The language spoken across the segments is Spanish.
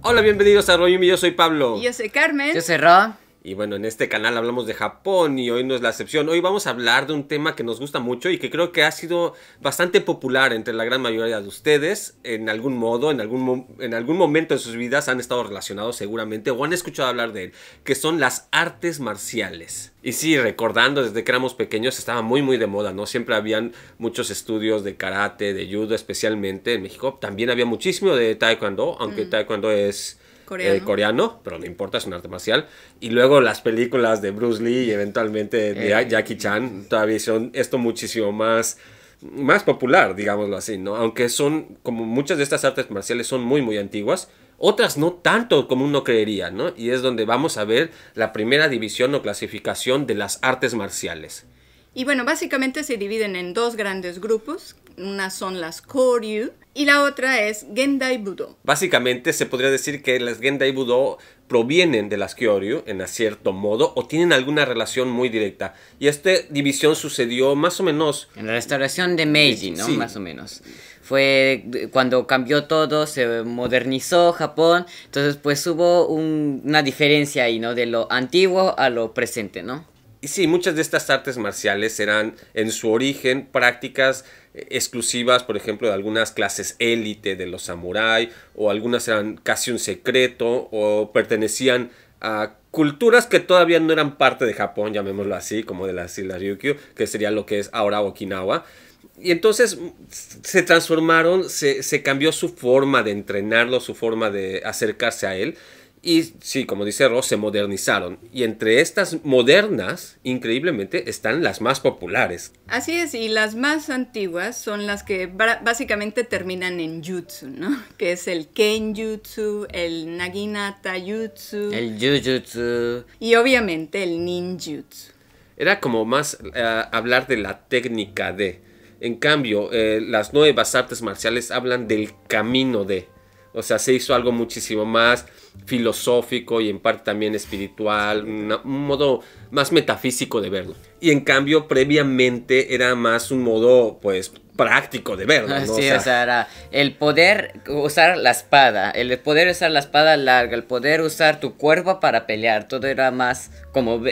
Hola, bienvenidos a Royumi, yo soy Pablo. Yo soy Carmen. Yo soy Ro. Y bueno, en este canal hablamos de Japón y hoy no es la excepción. Hoy vamos a hablar de un tema que nos gusta mucho y que creo que ha sido bastante popular entre la gran mayoría de ustedes. En algún modo, en algún momento de sus vidas han estado relacionados seguramente o han escuchado hablar de él, que son las artes marciales. Y sí, recordando, desde que éramos pequeños estaba muy de moda, ¿no? Siempre habían muchos estudios de karate, de judo especialmente en México. También había muchísimo de taekwondo, aunque taekwondo es coreano, pero no importa, es un arte marcial. Y luego las películas de Bruce Lee y eventualmente de Jackie Chan todavía son esto muchísimo más popular, digámoslo así, ¿no? Aunque son, como muchas de estas artes marciales son muy antiguas, otras no tanto como uno creería, ¿no? Y es donde vamos a ver la primera división o clasificación de las artes marciales. Y bueno, básicamente se dividen en dos grandes grupos. Una son las Koryu y la otra es Gendai Budo. Básicamente se podría decir que las Gendai Budo provienen de las Kyoryu en cierto modo o tienen alguna relación muy directa. Y esta división sucedió más o menos en la restauración de Meiji, ¿no? Sí. Más o menos. Fue cuando cambió todo, se modernizó Japón, entonces pues hubo una diferencia ahí, ¿no? De lo antiguo a lo presente, ¿no? Y sí, muchas de estas artes marciales eran en su origen prácticas exclusivas, por ejemplo, de algunas clases élite de los samurái, o algunas eran casi un secreto, o pertenecían a culturas que todavía no eran parte de Japón, llamémoslo así, como de las Islas Ryukyu, que sería lo que es ahora Okinawa. Y entonces se transformaron, se cambió su forma de entrenarlo, su forma de acercarse a él. Y sí, como dice Ross, se modernizaron. Y entre estas modernas, increíblemente, están las más populares. Así es, y las más antiguas son las que básicamente terminan en jutsu, ¿no? Que es el kenjutsu, el naginata jutsu, el jujutsu y obviamente el ninjutsu. Era como más hablar de la técnica de. En cambio, las nuevas artes marciales hablan del camino de. O sea, se hizo algo muchísimo más filosófico y en parte también espiritual, un modo más metafísico de verlo. Y en cambio, previamente era más un modo, pues, práctico de verlo, ¿no? Sí, o sea, era el poder usar la espada, el poder usar la espada larga, el poder usar tu cuerpo para pelear, todo era más como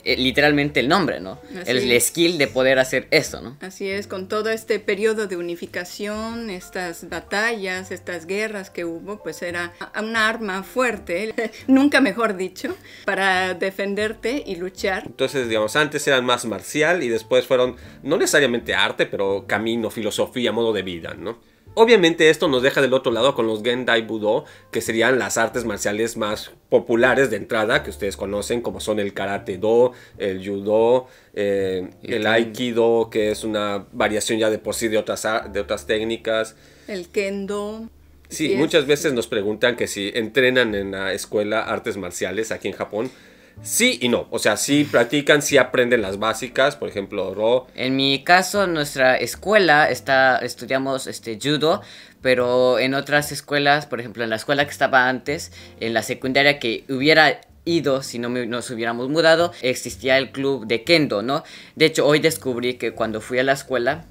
literalmente el nombre, ¿no? El skill de poder hacer eso, ¿no? Así es, con todo este periodo de unificación, estas batallas, estas guerras que hubo, pues era una arma fuerte, nunca mejor dicho, para defenderte y luchar. Entonces, digamos, antes eran más marcial y después fueron, no necesariamente arte, pero camino, filosofía, modo de vida, ¿no? Obviamente esto nos deja del otro lado con los Gendai Budo, que serían las artes marciales más populares de entrada, que ustedes conocen, como son el Karate Do, el Judo, el Aikido, que es una variación ya de por sí de otras técnicas. El Kendo. Sí, muchas veces nos preguntan que si entrenan en la escuela artes marciales aquí en Japón. Sí y no, o sea, sí practican, sí aprenden las básicas, por ejemplo, Ro. En mi caso, nuestra escuela estudiamos judo, pero en otras escuelas, por ejemplo, en la escuela que estaba antes, en la secundaria que hubiera ido, si no nos hubiéramos mudado, existía el club de Kendo, ¿no? De hecho, hoy descubrí que cuando fui a la escuela,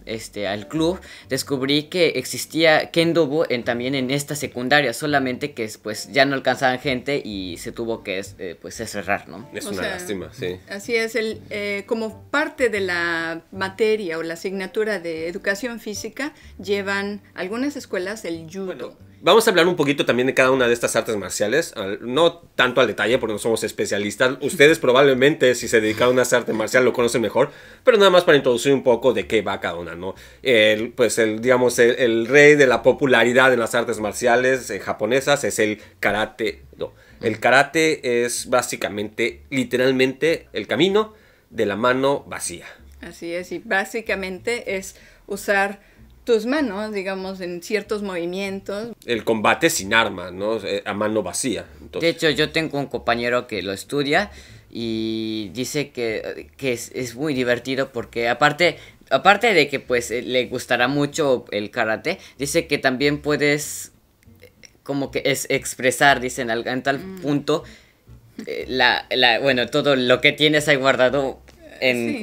al club, descubrí que existía Kendo también en esta secundaria, solamente que pues ya no alcanzaban gente y se tuvo que pues cerrar, ¿no? Es una lástima, sí. Así es, como parte de la materia o la asignatura de educación física, llevan algunas escuelas el judo. Bueno, vamos a hablar un poquito también de cada una de estas artes marciales, no tanto al detalle porque no somos especialistas. Ustedes probablemente si se dedicaron a esa arte marcial lo conocen mejor, pero nada más para introducir un poco de qué va cada una, ¿no? Digamos, el rey de la popularidad en las artes marciales japonesas es el Karate Do. El karate es básicamente, literalmente, el camino de la mano vacía. Así es, y básicamente es usar tus manos, digamos, en ciertos movimientos. El combate sin arma, ¿no? A mano vacía. Entonces, de hecho, yo tengo un compañero que lo estudia y dice que es muy divertido porque aparte de que pues le gustará mucho el karate, dice que también puedes como que expresar, dicen, en tal punto bueno, todo lo que tienes ahí guardado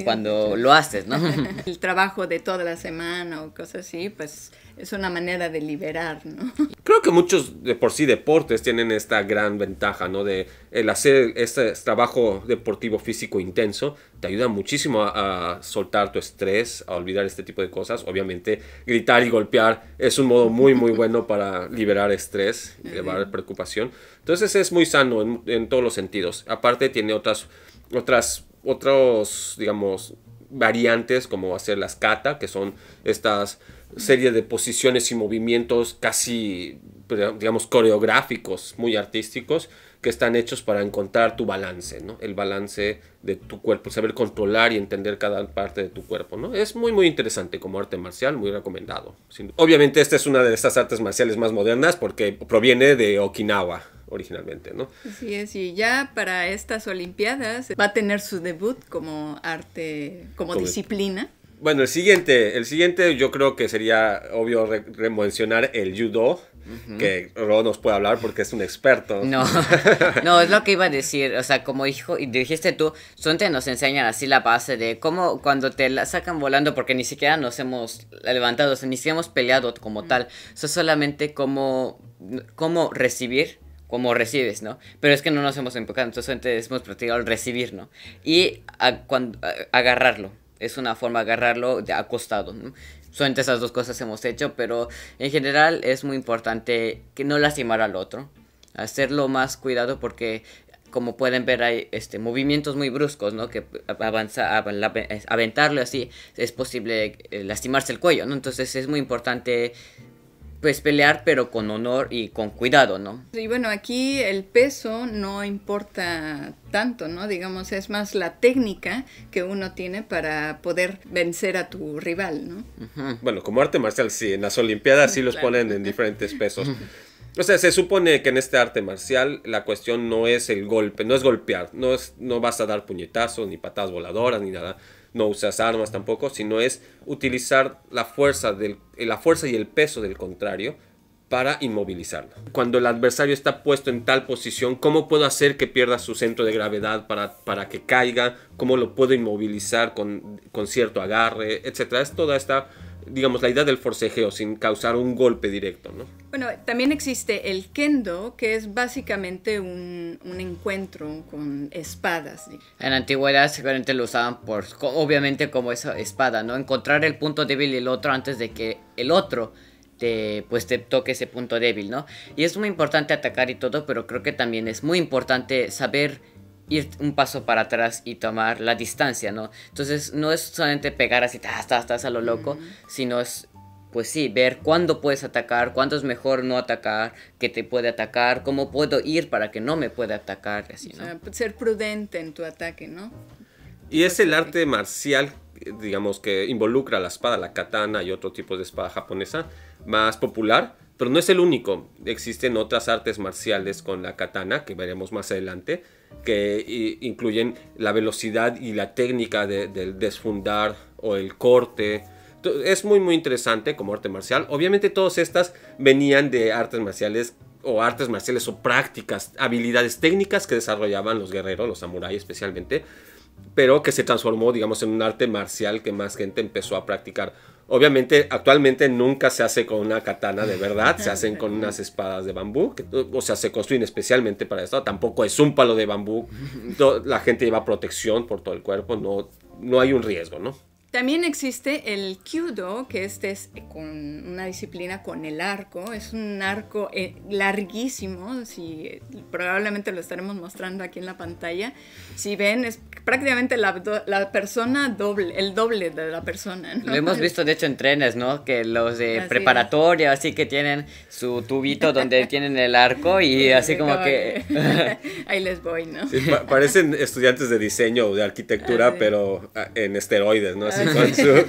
cuando lo haces, ¿no? El trabajo de toda la semana o cosas así, pues es una manera de liberar, ¿no? creo que muchos de por sí deportes tienen esta gran ventaja, ¿no? De el hacer este trabajo deportivo físico intenso te ayuda muchísimo a soltar tu estrés, a olvidar este tipo de cosas. Obviamente, gritar y golpear es un modo muy, muy bueno para liberar estrés, liberar preocupación. Entonces es muy sano en todos los sentidos. Aparte tiene otros, digamos, variantes como hacer las kata, que son estas serie de posiciones y movimientos casi, digamos, coreográficos, muy artísticos, que están hechos para encontrar tu balance, ¿no? El balance de tu cuerpo, saber controlar y entender cada parte de tu cuerpo, ¿no? Es muy, muy interesante como arte marcial, muy recomendado. Obviamente esta es una de estas artes marciales más modernas porque proviene de Okinawa originalmente, ¿no? Así es, y ya para estas Olimpiadas va a tener su debut como arte, como disciplina. Bueno, el siguiente yo creo que sería obvio mencionar el judo, que Ro nos puede hablar porque es un experto. No, no, es lo que iba a decir, o sea, como dijiste tú, solamente nos enseñan así la base de cómo cuando te la sacan volando, porque ni siquiera nos hemos levantado, o sea, ni siquiera hemos peleado como tal, eso es solamente cómo recibir, cómo recibes, ¿no? Pero es que no nos hemos enfocado, entonces solamente hemos practicado el recibir, ¿no? Y agarrarlo. Es una forma de agarrarlo de acostado, ¿no? Solamente esas dos cosas hemos hecho, pero en general es muy importante que no lastimar al otro. Hacerlo más cuidado porque, como pueden ver, hay movimientos muy bruscos, ¿no? Que aventarlo así es posible lastimarse el cuello, ¿no? Entonces es muy importante pues pelear, pero con honor y con cuidado, ¿no? Y bueno, aquí el peso no importa tanto, ¿no? Digamos, es más la técnica que uno tiene para poder vencer a tu rival, ¿no? Bueno, como arte marcial sí, en las Olimpiadas sí los ponen en diferentes pesos. O sea, se supone que en este arte marcial la cuestión no es el golpe, no es golpear, no vas a dar puñetazos, ni patadas voladoras, ni nada. No usas armas tampoco, sino es utilizar la fuerza y el peso del contrario para inmovilizarlo. Cuando el adversario está puesto en tal posición, ¿cómo puedo hacer que pierda su centro de gravedad para que caiga? ¿Cómo lo puedo inmovilizar con cierto agarre, etcétera? Es toda esta, digamos, la idea del forcejeo sin causar un golpe directo, ¿no? Bueno, también existe el kendo, que es básicamente un encuentro con espadas. En la antigüedad seguramente lo usaban obviamente como esa espada, ¿no? Encontrar el punto débil del otro antes de que el otro te toque ese punto débil, ¿no? Y es muy importante atacar y todo, pero creo que también es muy importante saber ir un paso para atrás y tomar la distancia, ¿no? Entonces no es solamente pegar así, estás a lo loco, sino es, pues sí, ver cuándo puedes atacar, cuándo es mejor no atacar, qué te puede atacar, cómo puedo ir para que no me pueda atacar, así, ¿no? O sea, ser prudente en tu ataque, ¿no? Y es el arte marcial, digamos, que involucra la espada, la katana y otro tipo de espada japonesa más popular, pero no es el único. Existen otras artes marciales con la katana, que veremos más adelante, que incluyen la velocidad y la técnica del desfundar o el corte. Es muy, muy interesante como arte marcial. Obviamente todas estas venían de artes marciales o prácticas, habilidades técnicas que desarrollaban los guerreros, los samuráis especialmente, pero que se transformó, digamos, en un arte marcial que más gente empezó a practicar. Obviamente, actualmente nunca se hace con una katana de verdad, se hacen con unas espadas de bambú, o sea, se construyen especialmente para esto. Tampoco es un palo de bambú, la gente lleva protección por todo el cuerpo, no hay un riesgo, ¿no? También existe el Kyudo, que es con una disciplina con el arco. Es un arco larguísimo, probablemente lo estaremos mostrando aquí en la pantalla. Si ven, es prácticamente la persona el doble de la persona, ¿no? Lo hemos visto, de hecho, en trenes, ¿no? Que los de preparatoria, así que tienen su tubito donde tienen el arco y así como que... Ahí les voy, ¿no? Sí, parecen estudiantes de diseño o de arquitectura, pero en esteroides, ¿no? Así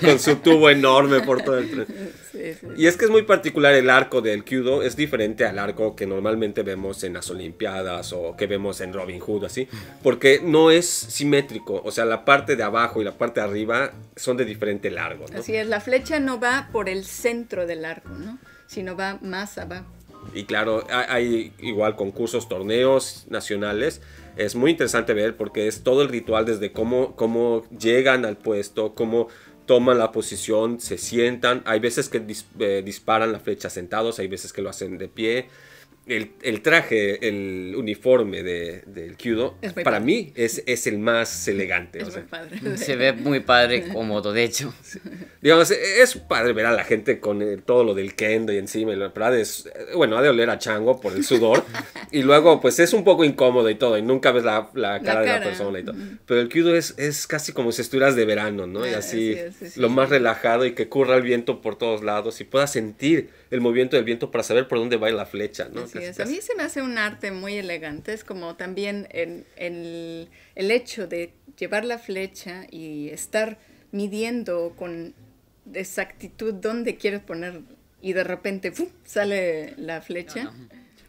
con su tubo enorme por todo el tren. Sí. Y es que es muy particular el arco del Kyudo, es diferente al arco que normalmente vemos en las Olimpiadas o que vemos en Robin Hood, así, porque no es simétrico, o sea, la parte de abajo y la parte de arriba son de diferente largo, ¿no? Así es, la flecha no va por el centro del arco, ¿no? Sino va más abajo. Y claro, hay igual concursos, torneos nacionales. Es muy interesante ver porque es todo el ritual desde cómo llegan al puesto, cómo toman la posición, se sientan. Hay veces que disparan la flecha sentados, hay veces que lo hacen de pie. El traje, el uniforme del Kyudo, para mí es el más elegante. Es muy padre. Se ve muy padre, cómodo, de hecho. Sí. Digamos, es padre ver a la gente con todo lo del kendo y encima, y la verdad es, bueno, ha de oler a chango por el sudor, y luego pues es un poco incómodo y todo, y nunca ves la cara de la persona y todo. Pero el Kyudo es casi como si estuvieras de verano, ¿no? Y así, sí. Lo más relajado, y que corra el viento por todos lados y puedas sentir el movimiento del viento para saber por dónde va la flecha, ¿no? Así es. A mí se me hace un arte muy elegante, es como también el hecho de llevar la flecha y estar midiendo con exactitud dónde quieres poner, y de repente ¡pum!, sale la flecha.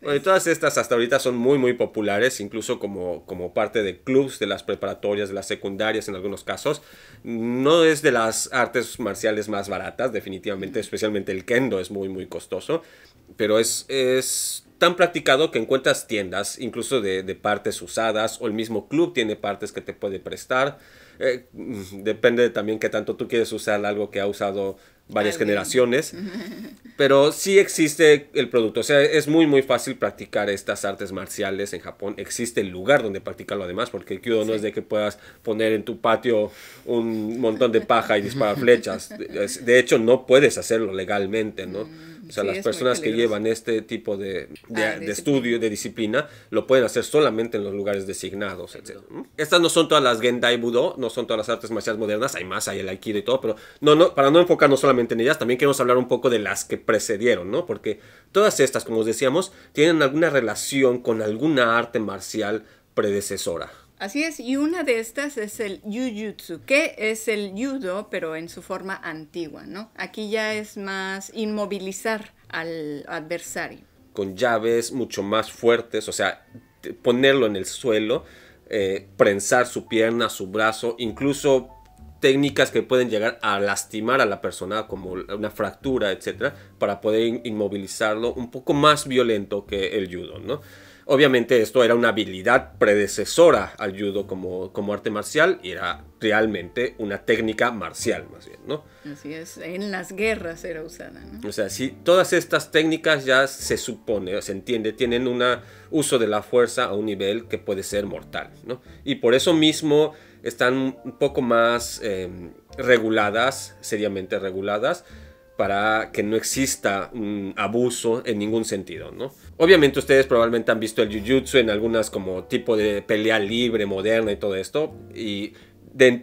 Bueno, y todas estas hasta ahorita son muy muy populares, incluso como parte de clubs de las preparatorias, de las secundarias en algunos casos. No es de las artes marciales más baratas, definitivamente, especialmente el kendo es muy muy costoso, pero es tan practicado que encuentras tiendas incluso de partes usadas, o el mismo club tiene partes que te puede prestar. Depende también qué tanto tú quieres usar algo que ha usado varias generaciones, pero sí existe el producto. O sea, es muy muy fácil practicar estas artes marciales en Japón. Existe el lugar donde practicarlo además, porque el Kyudo no es de que puedas poner en tu patio un montón de paja y disparar flechas. De hecho, no puedes hacerlo legalmente, ¿no? O sea, las personas que llevan este tipo de estudio, de disciplina, lo pueden hacer solamente en los lugares designados, etc. Estas no son todas las Gendai Budo, no son todas las artes marciales modernas, hay más, hay el Aikido y todo, pero para no enfocarnos solamente en ellas, también queremos hablar un poco de las que precedieron, ¿no? Porque todas estas, como os decíamos, tienen alguna relación con alguna arte marcial predecesora. Así es, y una de estas es el Jujutsu, que es el judo, pero en su forma antigua, ¿no? Aquí ya es más inmovilizar al adversario. Con llaves mucho más fuertes, o sea, ponerlo en el suelo, prensar su pierna, su brazo, incluso técnicas que pueden llegar a lastimar a la persona, como una fractura, etcétera, para poder inmovilizarlo, un poco más violento que el judo, ¿no? Obviamente esto era una habilidad predecesora al judo como arte marcial, y era realmente una técnica marcial más bien, ¿no? Así es, en las guerras era usada, ¿no? O sea, sí, todas estas técnicas ya se supone, se entiende, tienen un uso de la fuerza a un nivel que puede ser mortal, ¿no? Y por eso mismo están un poco más reguladas, seriamente reguladas, para que no exista un abuso en ningún sentido, ¿no? Obviamente ustedes probablemente han visto el Jujutsu en algunas como tipo de pelea libre, moderna y todo esto,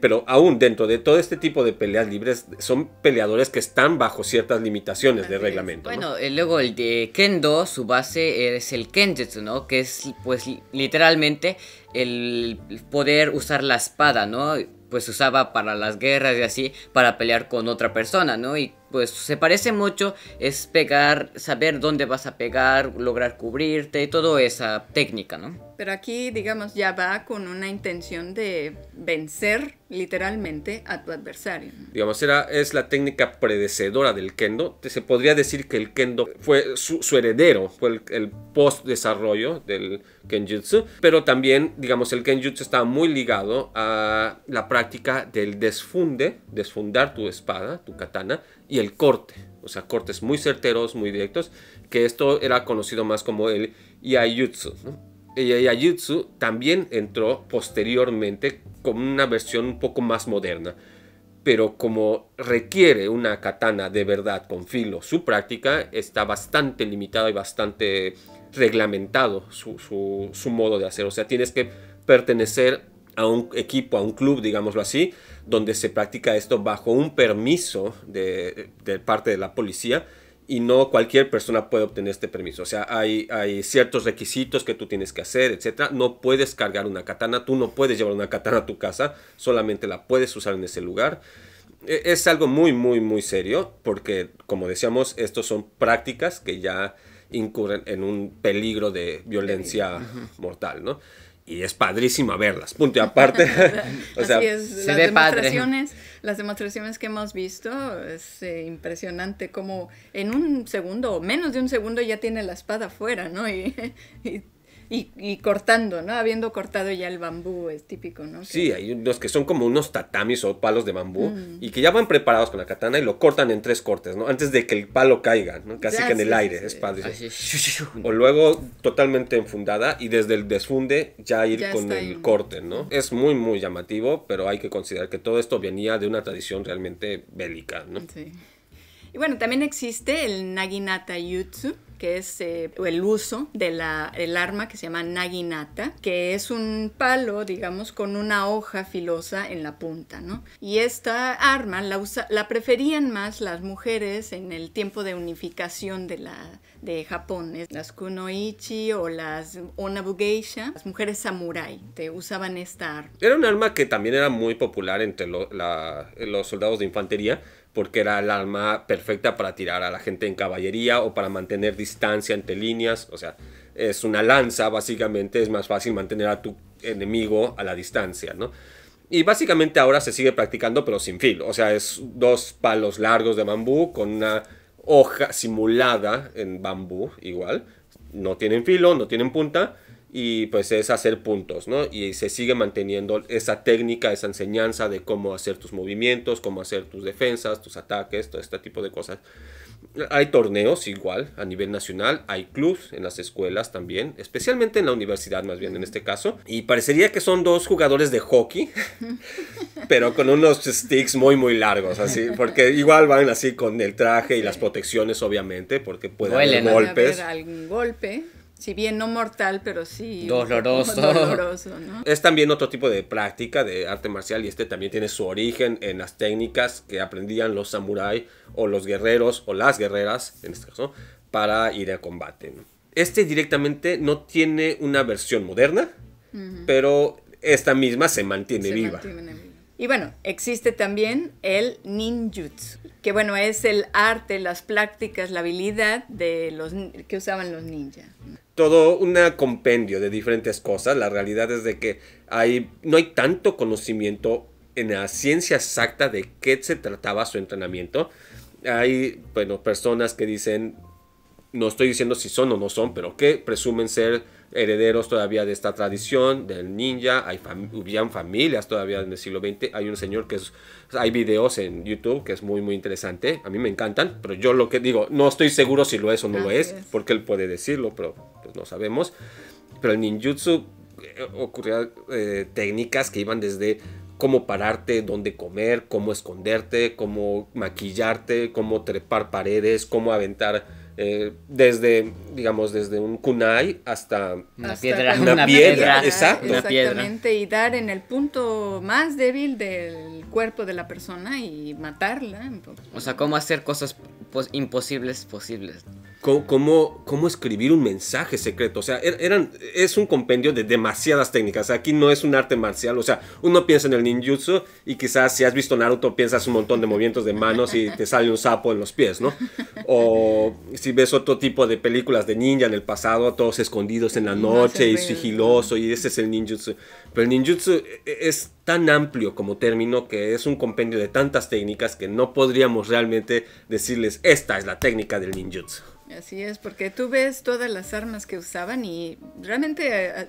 pero aún dentro de todo este tipo de peleas libres son peleadores que están bajo ciertas limitaciones de reglamento, ¿no? Bueno, luego el de Kendo, su base es el Kenjutsu, ¿no? Que es pues literalmente el poder usar la espada, ¿no? Pues se usaba para las guerras y así, para pelear con otra persona, ¿no? Y pues se parece mucho, es pegar, saber dónde vas a pegar, lograr cubrirte y toda esa técnica, ¿no? Pero aquí, digamos, ya va con una intención de vencer literalmente a tu adversario, ¿no? Digamos, es la técnica predecesora del Kendo. Se podría decir que el Kendo fue su heredero, fue el post-desarrollo del Kenjutsu. Pero también, digamos, el Kenjutsu estaba muy ligado a la práctica del desfundar tu espada, tu katana, y el corte. O sea, cortes muy certeros, muy directos, que esto era conocido más como el Iaijutsu, ¿no? El Iaijutsu también entró posteriormente con una versión un poco más moderna, pero como requiere una katana de verdad con filo, su práctica está bastante limitada y bastante reglamentado su modo de hacer. O sea, tienes que pertenecer a un equipo, a un club, digámoslo así, donde se practica esto bajo un permiso de parte de la policía, y no cualquier persona puede obtener este permiso. O sea, hay ciertos requisitos que tú tienes que hacer, etc. No puedes cargar una katana, tú no puedes llevar una katana a tu casa, solamente la puedes usar en ese lugar. Es algo muy, muy, muy serio, porque, como decíamos, estos son prácticas que ya incurren en un peligro de violencia mortal, ¿no? Y es padrísima verlas, punto y aparte. O sea, así es, se ve padre. Las demostraciones que hemos visto, es impresionante como en un segundo o menos de un segundo ya tiene la espada fuera, ¿no? Y Y cortando, ¿no? Habiendo cortado ya el bambú, es típico, ¿no? Sí, hay unos que son como unos tatamis o palos de bambú y que ya van preparados con la katana y lo cortan en 3 cortes, ¿no? Antes de que el palo caiga, ¿no? Casi que en el aire, es padre. O luego totalmente enfundada y desde el desfunde ya ir con el corte, ¿no? Es muy, muy llamativo, pero hay que considerar que todo esto venía de una tradición realmente bélica, ¿no? Sí. Y bueno, también existe el naginata jutsu, que es el uso del arma que se llama naginata, que es un palo, digamos, con una hoja filosa en la punta, ¿no? Y esta arma la preferían más las mujeres en el tiempo de unificación de Japón. Las kunoichi o las onabugeisha, las mujeres samurái, usaban esta arma. Era un arma que también era muy popular entre los soldados de infantería, porque era el arma perfecta para tirar a la gente en caballería o para mantener distancia entre líneas. O sea, es una lanza, básicamente es más fácil mantener a tu enemigo a la distancia, ¿no? Y básicamente ahora se sigue practicando, pero sin filo. O sea, es 2 palos largos de bambú con una hoja simulada en bambú, igual. No tienen filo, no tienen punta. Y pues es hacer puntos, ¿no? Y se sigue manteniendo esa técnica, esa enseñanza de cómo hacer tus movimientos, cómo hacer tus defensas, tus ataques, todo este tipo de cosas. Hay torneos igual a nivel nacional, hay clubs en las escuelas también, especialmente en la universidad más bien en este caso. Y parecería que son 2 jugadores de hockey, pero con unos sticks muy muy largos, así, porque igual van así con el traje y las protecciones obviamente, porque puede haber golpes. Puede haber algún golpe. Si bien no mortal, pero sí doloroso, ¿no? Es también otro tipo de práctica de arte marcial y también tiene su origen en las técnicas que aprendían los samuráis o los guerreros o las guerreras, en este caso, para ir a combate, ¿no? Directamente no tiene una versión moderna, pero esta misma se mantiene viva. Y bueno, existe también el ninjutsu, que bueno, es el arte, las prácticas, la habilidad que usaban los ninjas. Todo un compendio de diferentes cosas. La realidad es de que no hay tanto conocimiento en la ciencia exacta de qué se trataba su entrenamiento. Hay, bueno, personas que dicen, no estoy diciendo si son o no son, pero que presumen ser herederos todavía de esta tradición del ninja. Hubieran familias todavía en el siglo XX. Hay un señor hay videos en YouTube que es muy muy interesante, a mí me encantan, pero yo lo que digo, no estoy seguro si lo es o no lo es, porque él puede decirlo, pero pues no sabemos. Pero el ninjutsu ocurría técnicas que iban desde cómo pararte, dónde comer, cómo esconderte, cómo maquillarte, cómo trepar paredes, cómo aventar desde un kunai hasta una piedra, exacto. Exactamente, y dar en el punto más débil del cuerpo de la persona y matarla. O sea, cómo hacer cosas imposibles posibles. Cómo escribir un mensaje secreto. O sea, es un compendio de demasiadas técnicas. Aquí no es un arte marcial. O sea, uno piensa en el ninjutsu y quizás si has visto Naruto piensas un montón de movimientos de manos y te sale un sapo en los pies, ¿no? O si ves otro tipo de películas de ninja en el pasado, todos escondidos en la noche y sigiloso, y ese es el ninjutsu. Pero el ninjutsu es tan amplio como término que es un compendio de tantas técnicas que no podríamos realmente decirles, esta es la técnica del ninjutsu. Así es, porque tú ves todas las armas que usaban y realmente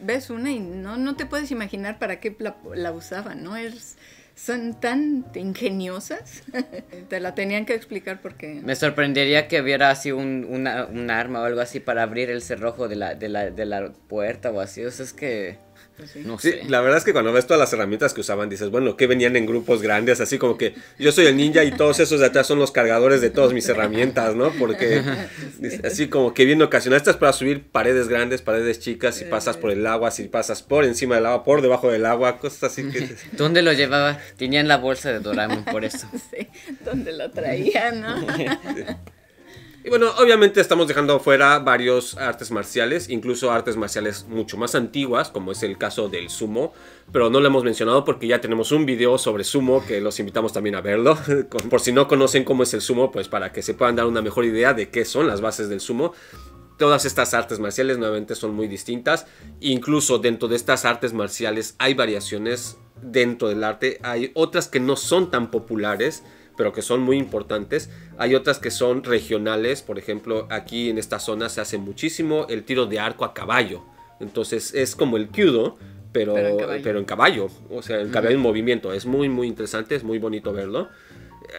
ves una y no te puedes imaginar para qué la usaban, ¿no? Son tan ingeniosas, te la tenían que explicar porque... Me sorprendería que hubiera así un arma o algo así para abrir el cerrojo de la puerta o así, o sea, es que... Sí. No sé. Sí, la verdad es que cuando ves todas las herramientas que usaban, dices, bueno, que venían en grupos grandes, así como que yo soy el ninja y todos esos de atrás son los cargadores de todas mis herramientas, ¿no? Porque así como que bien ocasional, estas para subir paredes grandes, paredes chicas, si pasas por el agua, si pasas por encima del agua, por debajo del agua, cosas así que... ¿Dónde lo llevaba? Tenían la bolsa de Doraemon por eso. Sí, ¿dónde lo traían, no? Sí. Y bueno, obviamente estamos dejando fuera varios artes marciales, incluso artes marciales mucho más antiguas, como es el caso del sumo, pero no lo hemos mencionado porque ya tenemos un video sobre sumo que los invitamos también a verlo. Por si no conocen cómo es el sumo, pues para que se puedan dar una mejor idea de qué son las bases del sumo. Todas estas artes marciales nuevamente son muy distintas, incluso dentro de estas artes marciales hay variaciones dentro del arte, hay otras que no son tan populares. pero que son muy importantes. Hay otras que son regionales, por ejemplo, aquí en esta zona se hace muchísimo el tiro de arco a caballo. Entonces es como el Kyudo, pero en caballo. O sea, el caballo en movimiento. Es muy, muy interesante, es muy bonito verlo.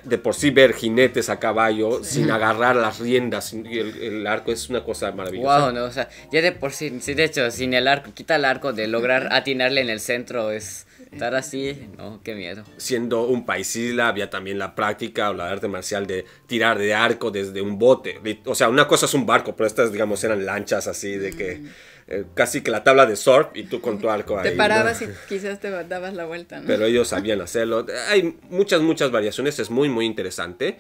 De por sí ver jinetes a caballo sin agarrar las riendas y el arco es una cosa maravillosa. Wow, no, o sea, ya de por sí, de hecho, sin el arco, quita el arco, de lograr atinarle en el centro es estar así, no, qué miedo. Siendo un país isla, había también la práctica o la arte marcial de tirar de arco desde un bote. O sea, una cosa es un barco, pero estas, digamos, eran lanchas así de que casi que la tabla de surf y tú con tu arco ahí. Te parabas, ¿no? Y quizás te dabas la vuelta, ¿no? Pero ellos sabían hacerlo. Hay muchas variaciones, es muy, muy interesante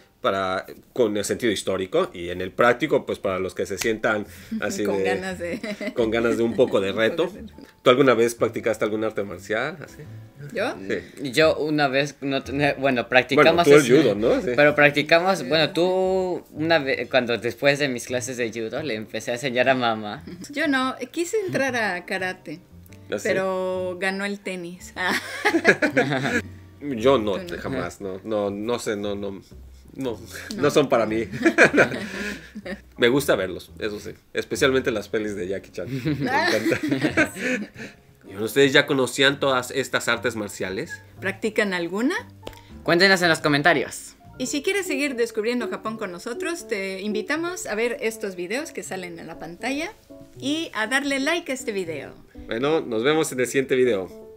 con el sentido histórico, y en el práctico, pues para los que se sientan así con ganas de un poco de reto. ¿Tú alguna vez practicaste algún arte marcial? Así? ¿Yo? Sí. Yo una vez, bueno, practicamos... Bueno, tú el judo, ¿no? Sí. Pero practicamos, bueno, tú una vez, cuando después de mis clases de judo, le empecé a enseñar a mamá. Yo no, quise entrar a karate, ¿Así? pero ganó el tenis. Yo no, jamás, no sé, no son para mí. Me gusta verlos, eso sí, especialmente las pelis de Jackie Chan. Me encanta. ¿Ustedes ya conocían todas estas artes marciales? ¿Practican alguna? Cuéntenos en los comentarios. Y si quieres seguir descubriendo Japón con nosotros, te invitamos a ver estos videos que salen en la pantalla y a darle like a este video. Bueno, nos vemos en el siguiente video.